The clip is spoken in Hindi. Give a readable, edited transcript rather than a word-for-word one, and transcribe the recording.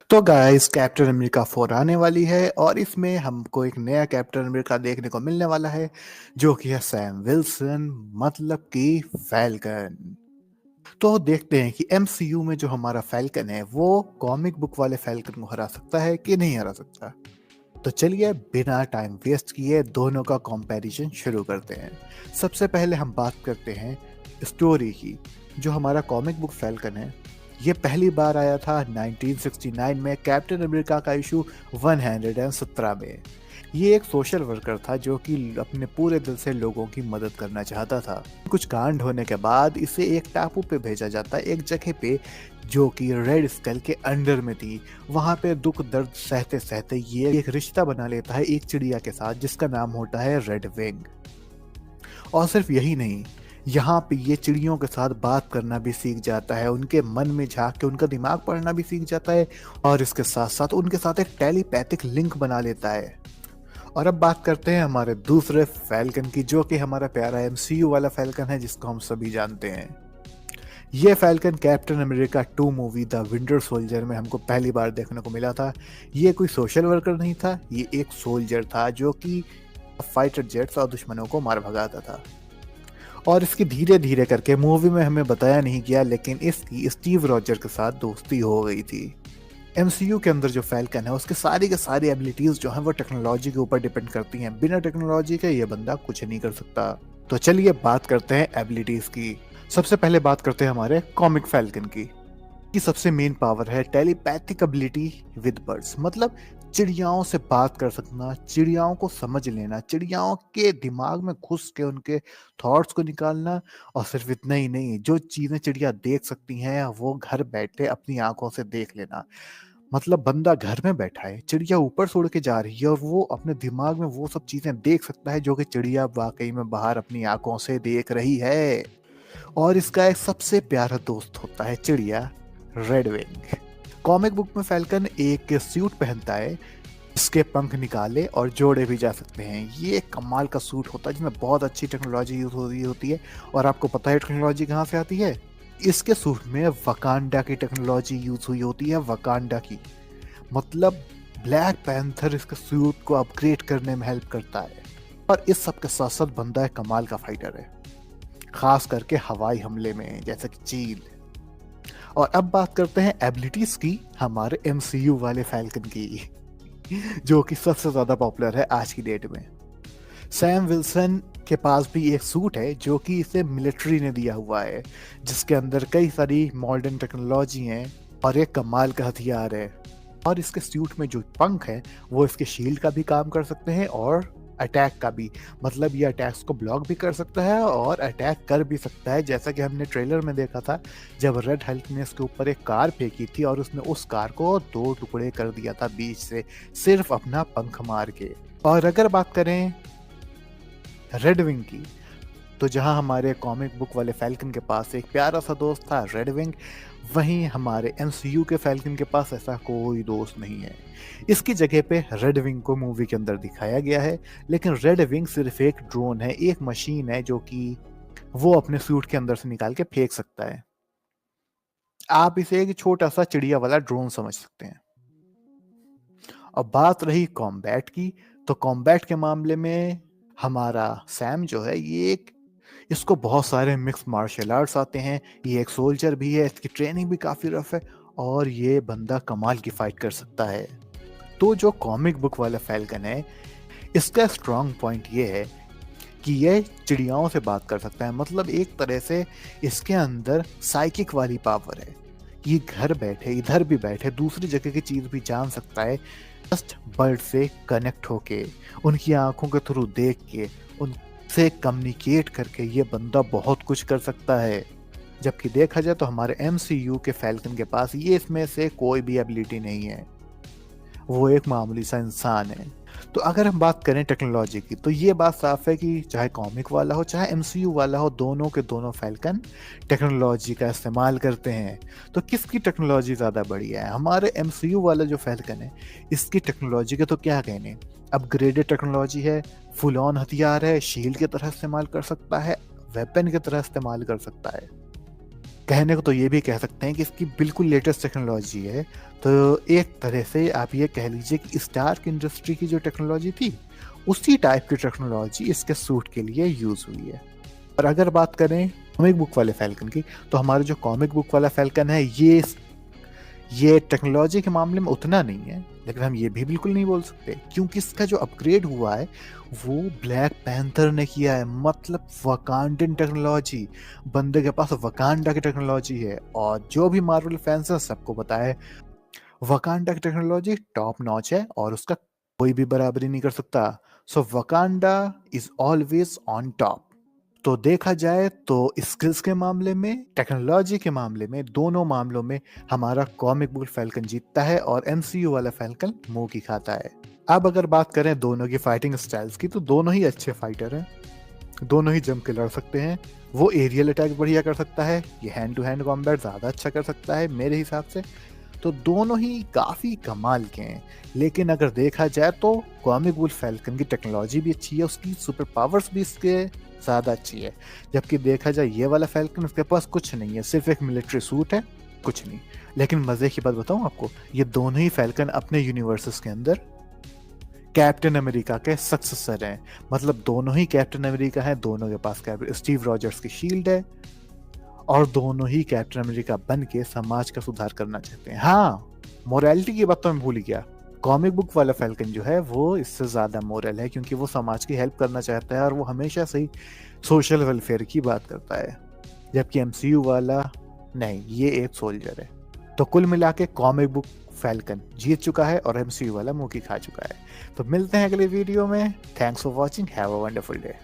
तो गाइस कैप्टन अमेरिका 4 आने वाली है और इसमें हमको एक नया कैप्टन अमेरिका देखने को मिलने वाला है जो कि है सैम विल्सन मतलब कि फैल्कन। तो देखते हैं कि एमसीयू में जो हमारा फैल्कन है वो कॉमिक बुक वाले फैल्कन को हरा सकता है कि नहीं हरा सकता। तो चलिए बिना टाइम वेस्ट किए दोनों का कंपैरिजन शुरू करते हैं। सबसे पहले हम बात करते हैं स्टोरी की। जो हमारा कॉमिक बुक फैल्कन है ये पहली बार आया था 1969 में कैप्टन अमेरिका का इशू 117 में। ये एक सोशल वर्कर था जो कि अपने पूरे दिल से लोगों की मदद करना चाहता था। कुछ कांड होने के बाद इसे एक टापू पे भेजा जाता है, एक जगह पे जो कि रेड स्कल के अंडर में थी। वहां पे दुख दर्द सहते सहते ये एक रिश्ता बना लेता है एक चिड़िया के साथ जिसका नाम होता है रेड विंग। और सिर्फ यही नहीं, यहाँ पे ये चिड़ियों के साथ बात करना भी सीख जाता है, उनके मन में झांक के उनका दिमाग पढ़ना भी सीख जाता है और इसके साथ साथ उनके साथ एक टेलीपैथिक लिंक बना लेता है। और अब बात करते हैं हमारे दूसरे फैल्कन की जो कि हमारा प्यारा एमसीयू वाला फैल्कन है जिसको हम सभी जानते हैं। ये falcon captain America 2 movie the winter soldier में हमको पहली बार देखने को मिला था। ये कोई सोशल वर्कर नहीं था, ये एक सोल्जर था जो कि फाइटर जेट्स और दुश्मनों को मार भगाता था। और इसकी धीरे धीरे करके मूवी में हमें बताया नहीं गया लेकिन इसकी स्टीव रॉजर के साथ दोस्ती हो गई थी। एमसीयू के अंदर जो फैल्कन है उसके सारी के सारी एबिलिटीज जो हैं वो टेक्नोलॉजी के ऊपर डिपेंड करती हैं। बिना टेक्नोलॉजी के ये बंदा कुछ नहीं कर सकता। तो चलिए बात करते हैं एबिलिटीज की। सबसे पहले बात करते हैं हमारे कॉमिक फैल्कन की सबसे मेन पावर है टेलीपैथिक एबिलिटी विद बर्ड्स। मतलब चिड़ियाओं से बात कर सकना, चिड़ियाओं को समझ लेना, चिड़ियाओं के दिमाग में घुस के उनके थॉट्स को निकालना। और सिर्फ इतना ही नहीं, जो चीजें चिड़िया देख सकती हैं वो घर बैठे अपनी आंखों से देख लेना। मतलब बंदा घर में बैठा है, चिड़िया ऊपर से उड़ के जा रही है और वो अपने दिमाग में वो सब चीजें देख सकता है जो कि चिड़िया वाकई में बाहर अपनी आंखों से देख रही है। और इसका एक सबसे प्यारा दोस्त होता है चिड़िया, रेड विंग। कॉमिक बुक में फैल्कन एक सूट पहनता है, इसके पंख निकाले और जोड़े भी जा सकते हैं। ये एक कमाल का सूट होता है जिसमें बहुत अच्छी टेक्नोलॉजी यूज हो रही होती है। और आपको पता है टेक्नोलॉजी कहाँ से आती है? इसके सूट में वकांडा की टेक्नोलॉजी यूज हुई होती है, वकांडा की। मतलब ब्लैक पैंथर इसके सूट को अपग्रेड करने में हेल्प करता है। पर इस सब के साथ साथ बंदा एक कमाल का फाइटर है, खास करके हवाई हमले में जैसे कि चील। और अब बात करते हैं एबिलिटीज की हमारे एमसीयू वाले फैल्कन की जो कि सबसे ज्यादा पॉपुलर है आज की डेट में। सैम विल्सन के पास भी एक सूट है जो कि इसे मिलिट्री ने दिया हुआ है, जिसके अंदर कई सारी मॉडर्न टेक्नोलॉजी है और एक कमाल का हथियार है। और इसके सूट में जो पंख है वो इसके शील्ड का भी काम कर सकते हैं और अटैक का भी। मतलब ये अटैक्स को ब्लॉक भी कर सकता है और अटैक कर भी सकता है, जैसा कि हमने ट्रेलर में देखा था जब रेड हल्क ने इसके ऊपर एक कार फेंकी थी और उसने उस कार को 2 टुकड़े कर दिया था बीच से, सिर्फ अपना पंख मार के। और अगर बात करें रेड विंग की, तो जहां हमारे कॉमिक बुक वाले फैल्कन के पास एक प्यारा सा दोस्त था रेड विंग, वहीं हमारे एमसीयू के फैल्कन के पास ऐसा कोई दोस्त नहीं है। इसकी जगह पे रेड विंग को मूवी के अंदर दिखाया गया है, लेकिन रेड विंग सिर्फ एक ड्रोन है, एक मशीन है जो कि वो अपने सूट के अंदर से निकाल के फेंक सकता है। आप इसे एक छोटा सा चिड़िया वाला ड्रोन समझ सकते हैं। अब बात रही कॉम्बैट की, तो कॉम्बैट के मामले में हमारा सैम जो है ये एक, इसको बहुत सारे मिक्स मार्शल आर्ट्स आते हैं, ये एक सोल्जर भी है, इसकी ट्रेनिंग भी काफ़ी रफ है और ये बंदा कमाल की फाइट कर सकता है। तो जो कॉमिक बुक वाला फैल्कन है इसका स्ट्रॉन्ग पॉइंट ये है कि ये चिड़ियाओं से बात कर सकता है। मतलब एक तरह से इसके अंदर साइकिक वाली पावर है, ये घर बैठे इधर भी बैठे दूसरी जगह की चीज़ भी जान सकता है, जस्ट बर्ड से कनेक्ट होके, उनकी आंखों के थ्रू देख के, उनसे कम्युनिकेट करके ये बंदा बहुत कुछ कर सकता है। जबकि देखा जाए तो हमारे एमसीयू के फैल्कन के पास ये इसमें से कोई भी एबिलिटी नहीं है, वो एक मामूली सा इंसान है। तो अगर हम बात करें टेक्नोलॉजी की, तो ये बात साफ है कि चाहे कॉमिक वाला हो चाहे एमसीयू वाला हो, दोनों के दोनों फैल्कन टेक्नोलॉजी का इस्तेमाल करते हैं। तो किसकी टेक्नोलॉजी ज़्यादा बढ़िया है? हमारे एमसीयू वाला जो फैल्कन है इसकी टेक्नोलॉजी के तो क्या कहने, अपग्रेडेड टेक्नोलॉजी है, फुल ऑन हथियार है, शील्ड की तरह इस्तेमाल कर सकता है, वेपन की तरह इस्तेमाल कर सकता है। कहने को तो ये भी कह सकते हैं कि इसकी बिल्कुल लेटेस्ट टेक्नोलॉजी है। तो एक तरह से आप ये कह लीजिए कि स्टार्क इंडस्ट्री की जो टेक्नोलॉजी थी, उसी टाइप की टेक्नोलॉजी इसके सूट के लिए यूज हुई है। और अगर बात करें कॉमिक बुक वाले फैल्कन की, तो हमारा जो कॉमिक बुक वाला फैल्कन है ये टेक्नोलॉजी के मामले में उतना नहीं है, लेकिन हम ये भी बिल्कुल नहीं बोल सकते, क्योंकि इसका जो अपग्रेड हुआ है वो ब्लैक पैंथर ने किया है। मतलब वकांडन टेक्नोलॉजी, बंदे के पास वकांडा की टेक्नोलॉजी है। और जो भी मार्वल फैंस है सबको पता है वकांडा की टेक्नोलॉजी टॉप नॉच है और उसका कोई भी बराबरी नहीं कर सकता। So Wakanda is always on top. तो देखा जाए तो स्किल्स के मामले में, टेक्नोलॉजी के मामले में, दोनों मामलों में हमारा कॉमिक बुक फैल्कन जीतता है और एमसीयू वाला फैल्कन मुंह की खाता है। अब अगर बात करें दोनों की फाइटिंग स्टाइल्स की, तो दोनों ही अच्छे फाइटर हैं, दोनों ही जम के लड़ सकते हैं। वो एरियल अटैक बढ़िया कर सकता है, ये हैंड टू हैंड कॉम्बैट ज़्यादा अच्छा कर सकता है मेरे हिसाब से। तो दोनों ही काफ़ी कमाल के हैं। लेकिन अगर देखा जाए तो कॉमिक बुक फैल्कन की टेक्नोलॉजी भी अच्छी है, उसकी सुपर पावर्स भी इसके ज़्यादा अच्छी है। जबकि देखा जाए ये वाला फैल्कन, उसके पास कुछ नहीं है, सिर्फ एक मिलिट्री सूट है, कुछ नहीं। लेकिन मज़े की बात बताऊँ आपको, ये दोनों ही फैल्कन अपने यूनिवर्सेस के अंदर कैप्टन अमेरिका के सक्सेसर हैं। मतलब दोनों ही कैप्टन अमेरिका हैं, दोनों के पास स्टीव रॉजर्स की शील्ड है और दोनों ही कैप्टन अमेरिका बन के समाज का सुधार करना चाहते हैं। हाँ, मोरालिटी की बात तो मैं भूल ही गया। कॉमिक बुक वाला फैल्कन जो है वो इससे ज़्यादा मोरल है, क्योंकि वो समाज की हेल्प करना चाहता है और वो हमेशा से ही सोशल वेलफेयर की बात करता है। जबकि एमसीयू वाला नहीं, ये एक सोल्जर है। तो कुल मिला के कॉमिक बुक फैल्कन जीत चुका है और एमसीयू वाला मुंह की खा चुका है। तो मिलते हैं अगले वीडियो में। Thanks for watching, have a wonderful day.